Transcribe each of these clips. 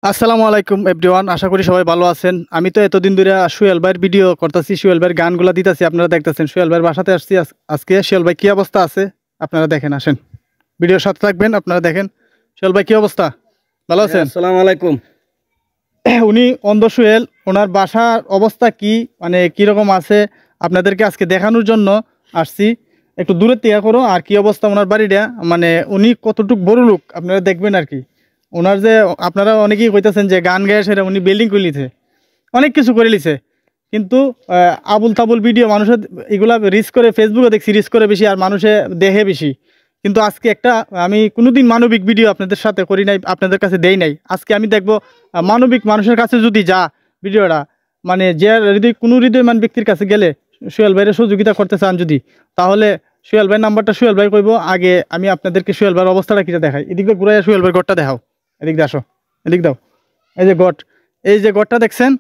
আসসালামু আলাইকুম এভরিওয়ান, আশা করি সবাই ভালো আছেন। আমি তো এতদিন ধরে সোহেল ভাইয়ের ভিডিও করতেছি, সোহেল ভাইয়ের গানগুলো দিতেছি, আপনারা দেখতেছেন। সোহেল ভাইয়ের বাসাতে আসছি আজকে। সোহেল ভাই কি অবস্থা আছে আপনারা দেখেন, আসেন ভিডিওর সাথে থাকবেন, আপনারা দেখেন। সোহেল ভাই কি অবস্থা, ভালো আছেন? আসসালামু আলাইকুম। উনি অন্ধ সোহেল, ওনার বাসার অবস্থা কি মানে কীরকম আছে আপনাদেরকে আজকে দেখানোর জন্য আসছি। একটু দূরে তিয়া করো আর কি অবস্থা ওনার বাড়িটা, মানে উনি কতটুকু বড় লোক আপনারা দেখবেন আর কি। ওনার যে আপনারা অনেকেই কইতেছেন যে গান গায়ে সেটা উনি বিল্ডিং করে লিছে, অনেক কিছু করে লিছে, কিন্তু আবুল তাবুল ভিডিও মানুষের এগুলা রিস্ক করে, ফেসবুকে দেখছি রিস্ক করে বেশি আর মানুষে দেখে বেশি। কিন্তু আজকে একটা আমি কোনোদিন মানবিক ভিডিও আপনাদের সাথে করি নাই, আপনাদের কাছে দেই নাই। আজকে আমি দেখবো মানবিক মানুষের কাছে যদি যা ভিডিওটা, মানে যে কোনো হৃদয়মান ব্যক্তির কাছে গেলে সোহেল ভাইয়ের সহযোগিতা করতে চান যদি, তাহলে সোহেল ভাই নাম্বারটা সোহেল ভাই কইব। আগে আমি আপনাদেরকে সোহেল ভাইয়ের অবস্থাটা কিটা দেখাই। এদিকে ঘুরাই সোহেল ভাই গড়টা দেখাও, এদিক দিয়ে আসো, এদিক দাও। এই যে গড়, এই যে গড়টা দেখছেন,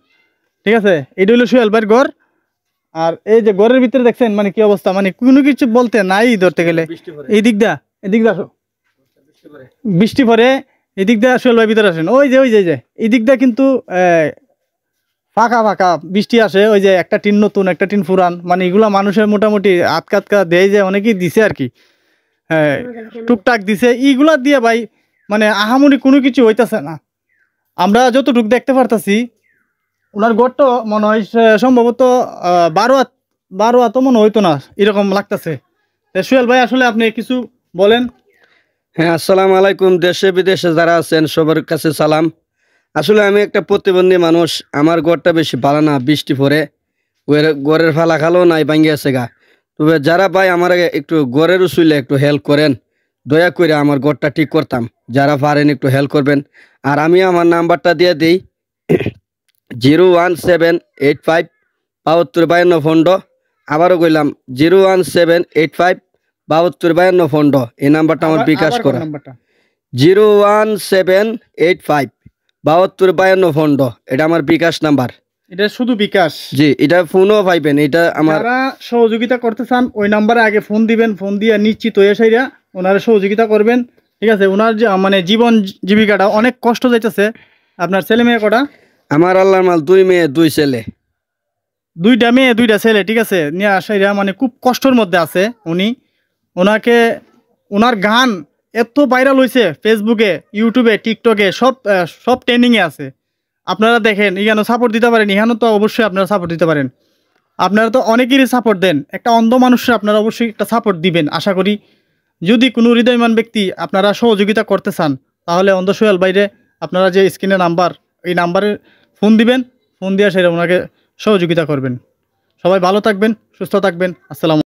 ঠিক আছে, এটা হলো সোহেল ভাইয়ের গড়। আর এই যে ঘরের ভিতরে দেখছেন মানে কি অবস্থা, মানে কোনো কিছু বলতে নাই ধরতে গেলে। এই দিক দা, এদিক দা আসো, বৃষ্টি পরে এদিক দা সোহেল ভাই ভিতরে আসেন। ওই যে এই দিক দা কিন্তু ফাঁকা ফাঁকা বৃষ্টি আসে। ওই যে একটা টিন নতুন, একটা টিন পুরান, মানে এগুলা মানুষের মোটামুটি আটকা দেয়, যে অনেকেই দিছে আর কি। হ্যাঁ, টুকটাক দিছে, এইগুলা দিয়ে ভাই মানে আহামরি কোনো কিছু হইতাছে না। আমরা যতটুকু দেখতে পারতাছি ওনার গড়টা মনে হয় সম্ভবত 12 হাত তো মনে হইতো না, এরকম লাগতেছে। সোহেল ভাই আসলে আপনি কিছু বলেন। হ্যাঁ, আসসালামু আলাইকুম। দেশে বিদেশে যারা আছেন সবার কাছে সালাম। আসলে আমি একটা প্রতিবন্ধী মানুষ, আমার ঘরটা বেশি ভালো না, বৃষ্টি পড়ে ঘরের ফালা খালো নাই ভাঙ্গি আছে গা। তবে যারা ভাই আমার একটু ঘরের উসুলে একটু হেল্প করেন, দয়া করে আমার ঘরটা ঠিক করতাম। যারা পারেন একটু হেল্প করবেন। আর আমি আমার নাম্বারটা দিয়ে দিই 01785 7252 ফন্ড। আবারও কইলাম 01785 7252 ফন্ড। এই নাম্বারটা আমার বিকাশ করা। 01785 7252 ফন্ড, এটা আমার বিকাশ নাম্বার। এটা শুধু বিকাশ? জি, এটা ফোনও পাইবেন। এটা আমার যারা সহযোগিতা করতে চান ওই নাম্বারে আগে ফোন দিবেন, ফোন দিয়ে নিশ্চিত হয়ে সাইরা ওনারা সহযোগিতা করবেন, ঠিক আছে। ওনার যে মানে জীবন জীবিকাটা অনেক কষ্ট যাইতেছে। আপনার ছেলে মেয়ে কটা? আমার আল্লাহর মাল 2 মেয়ে 2 ছেলে। 2টা মেয়ে 2টা ছেলে, ঠিক আছে। নিয়ে আসাইরা মানে খুব কষ্টের মধ্যে আছে উনি। ওনাকে ওনার গান এত ভাইরাল হয়েছে ফেসবুকে, ইউটিউবে, টিকটকে, সব ট্রেন্ডিংয়ে আছে। আপনারা দেখেন, এখানে সাপোর্ট দিতে পারেন, এখানে তো অবশ্যই আপনারা সাপোর্ট দিতে পারেন। আপনারা তো অনেকেরই সাপোর্ট দেন, একটা অন্ধ মানুষের আপনারা অবশ্যই একটা সাপোর্ট দিবেন আশা করি। যদি কোনো হৃদয়মান ব্যক্তি আপনারা সহযোগিতা করতে চান, তাহলে অন্ধ সোহেল বাইরে আপনারা যে স্ক্রিনে নাম্বার, এই নাম্বারে ফোন দিবেন, ফোন দিয়ে সেটা ওনাকে সহযোগিতা করবেন। সবাই ভালো থাকবেন, সুস্থ থাকবেন। আসসালামু